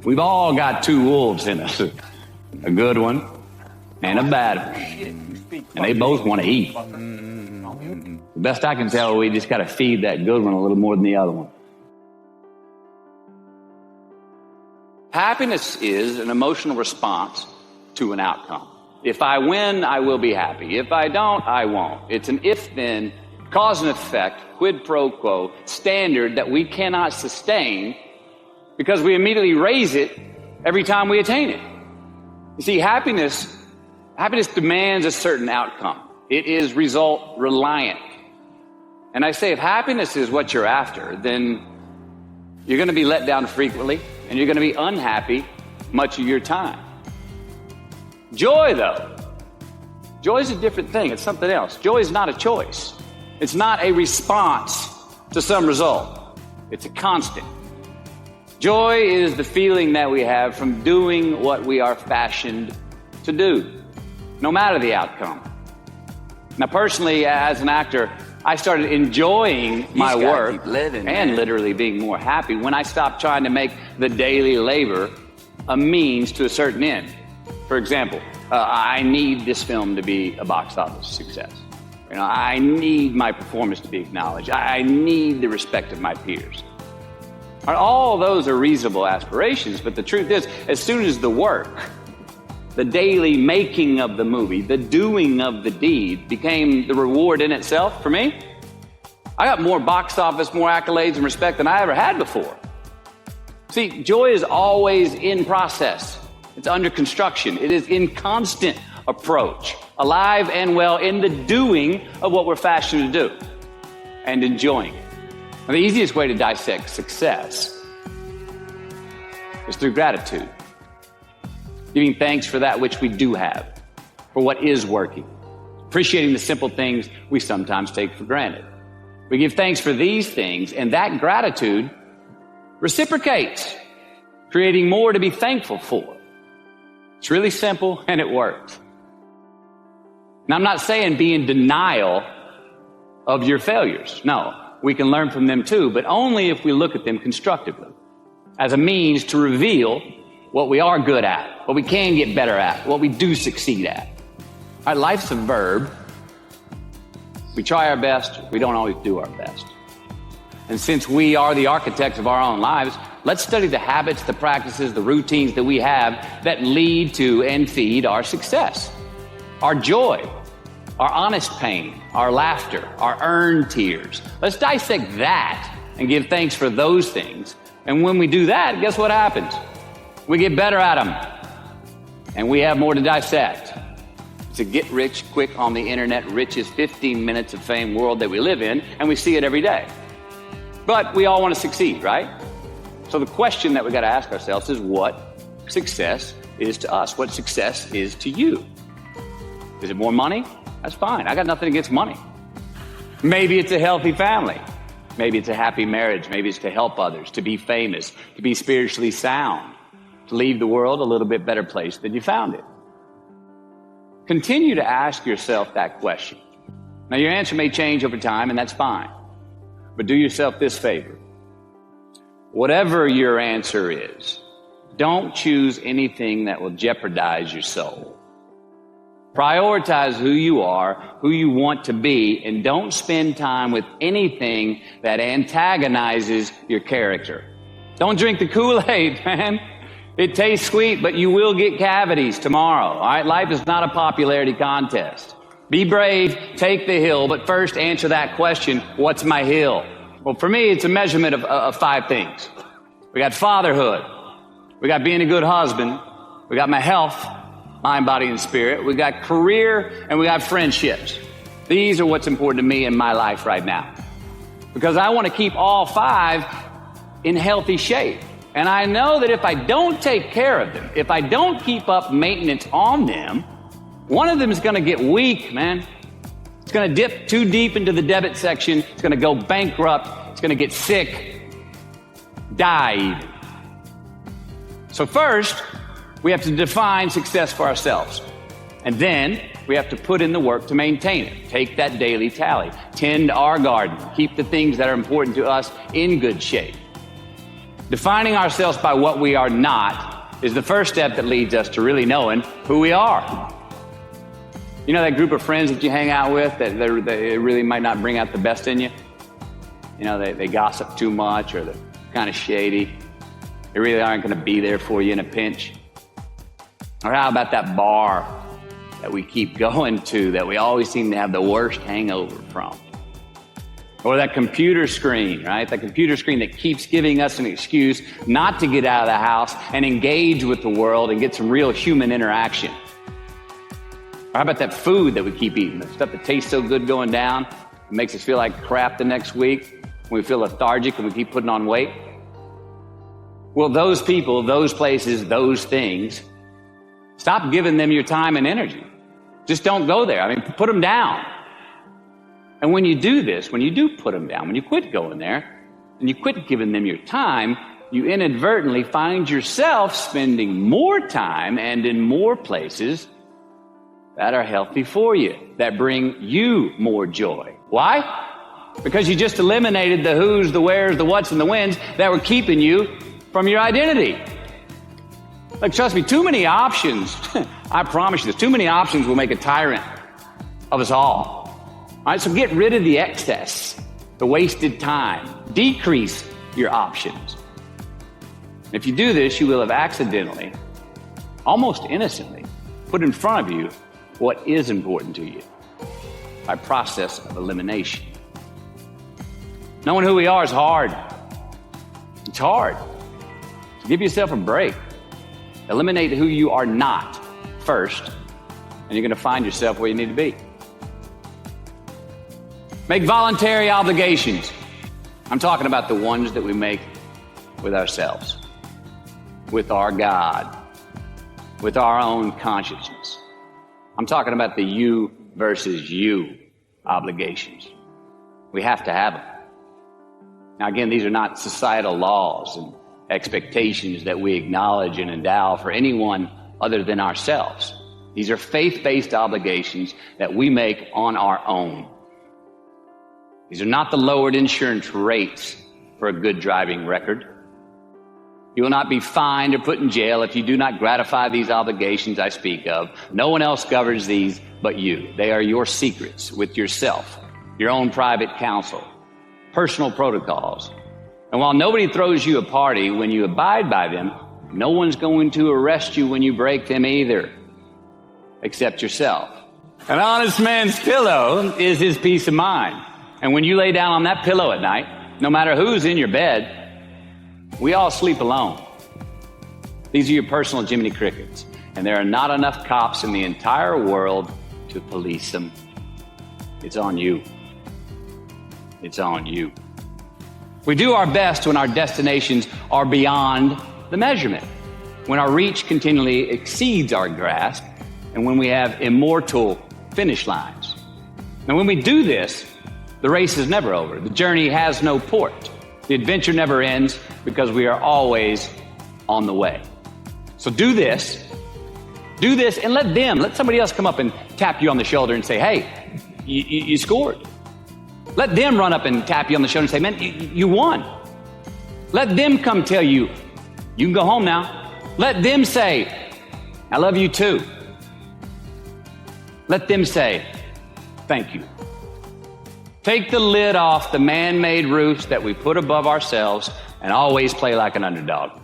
We've all got two wolves in us, a good one and a bad one, and they both want to eat. The best I can tell, we just got to feed that good one a little more than the other one. Happiness is an emotional response to an outcome. If I win, I will be happy. If I don't, I won't. It's an if-then, cause and effect, quid pro quo standard that we cannot sustain because we immediately raise it every time we attain it. You see, happiness demands a certain outcome. It is result reliant. And I say if happiness is what you're after, then you're going to be let down frequently and you're going to be unhappy much of your time. Joy, though, joy is a different thing. It's something else. Joy is not a choice. It's not a response to some result. It's a constant. Joy is the feeling that we have from doing what we are fashioned to do, no matter the outcome. Now, personally, as an actor, I started enjoying my work and literally being more happy when I stopped trying to make the daily labor a means to a certain end. For example, I need this film to be a box office success. I need my performance to be acknowledged. I need the respect of my peers. All those are reasonable aspirations, but the truth is, as soon as the work, the daily making of the movie, the doing of the deed became the reward in itself for me, I got more box office, more accolades and respect than I ever had before. See, joy is always in process. It's under construction. It is in constant approach, alive and well in the doing of what we're fashioned to do and enjoying it. Now, the easiest way to dissect success is through gratitude. Giving thanks for that which we do have, for what is working. Appreciating the simple things we sometimes take for granted. We give thanks for these things, and that gratitude reciprocates, creating more to be thankful for. It's really simple, and it works. Now, I'm not saying be in denial of your failures. No, we can learn from them too, but only if we look at them constructively, as a means to reveal what we are good at, what we can get better at, what we do succeed at. All right, life's a verb. We try our best, we don't always do our best. And since we are the architects of our own lives, let's study the habits, the practices, the routines that we have that lead to and feed our success, our joy, our honest pain, our laughter, our earned tears. Let's dissect that and give thanks for those things. And when we do that, guess what happens? We get better at them, and we have more to dissect. It's a get rich quick on the internet, richest 15 minutes of fame world that we live in, and we see it every day. But we all want to succeed, right? So the question that we got to ask ourselves is what success is to us, what success is to you. Is it more money? That's fine. I got nothing against money. Maybe it's a healthy family. Maybe it's a happy marriage. Maybe it's to help others, to be famous, to be spiritually sound, to leave the world a little bit better place than you found it. Continue to ask yourself that question. Now, your answer may change over time, and that's fine. But do yourself this favor. Whatever your answer is, don't choose anything that will jeopardize your soul. Prioritize who you are, who you want to be, and don't spend time with anything that antagonizes your character. Don't drink the Kool-Aid, man. It tastes sweet, but you will get cavities tomorrow. All right, life is not a popularity contest. Be brave, take the hill, but first answer that question, what's my hill? Well, for me, it's a measurement of 5 things. We got fatherhood. We got being a good husband. We got my health, mind, body, and spirit. We got career, and we got friendships. These are what's important to me in my life right now. Because I want to keep all 5 in healthy shape. And I know that if I don't take care of them, if I don't keep up maintenance on them, one of them is going to get weak, man. It's going to dip too deep into the debit section. It's going to go bankrupt. It's going to get sick, die even. So first, we have to define success for ourselves. And then we have to put in the work to maintain it. Take that daily tally. Tend our garden. Keep the things that are important to us in good shape. Defining ourselves by what we are not is the first step that leads us to really knowing who we are. You know that group of friends that you hang out with that they really might not bring out the best in you? You know, they gossip too much, or they're kind of shady. They really aren't going to be there for you in a pinch. Or how about that bar that we keep going to that we always seem to have the worst hangover from? Or that computer screen, right? That computer screen that keeps giving us an excuse not to get out of the house and engage with the world and get some real human interaction. Or how about that food that we keep eating, the stuff that tastes so good going down, it makes us feel like crap the next week, when we feel lethargic and we keep putting on weight? Well, those people, those places, those things, stop giving them your time and energy. Just don't go there. I mean, put them down. And when you do this, when you do put them down, when you quit going there, and you quit giving them your time, you inadvertently find yourself spending more time and in more places that are healthy for you, that bring you more joy. Why? Because you just eliminated the who's, the where's, the what's, and the when's that were keeping you from your identity. Like, trust me, too many options, I promise you this, too many options will make a tyrant of us all. All right, so get rid of the excess, the wasted time. Decrease your options. And if you do this, you will have accidentally, almost innocently, put in front of you what is important to you by process of elimination. Knowing who we are is hard. It's hard. So give yourself a break. Eliminate who you are not first, and you're going to find yourself where you need to be. Make voluntary obligations. I'm talking about the ones that we make with ourselves, with our God, with our own consciousness. I'm talking about the you versus you obligations. We have to have them. Now, again, these are not societal laws and expectations that we acknowledge and endow for anyone other than ourselves. These are faith-based obligations that we make on our own. These are not the lowered insurance rates for a good driving record. You will not be fined or put in jail if you do not gratify these obligations I speak of. No one else governs these but you. They are your secrets with yourself, your own private counsel, personal protocols. And while nobody throws you a party when you abide by them, no one's going to arrest you when you break them either, except yourself. An honest man's pillow is his peace of mind. And when you lay down on that pillow at night, no matter who's in your bed, we all sleep alone. These are your personal Jiminy Crickets, and there are not enough cops in the entire world to police them. It's on you. It's on you. We do our best when our destinations are beyond the measurement, when our reach continually exceeds our grasp, and when we have immortal finish lines. And when we do this, the race is never over. The journey has no port. The adventure never ends because we are always on the way. So do this, and let somebody else come up and tap you on the shoulder and say, hey, you scored. Let them run up and tap you on the shoulder and say, man, you won. Let them come tell you, you can go home now. Let them say, I love you too. Let them say, thank you. Take the lid off the man-made roofs that we put above ourselves and always play like an underdog.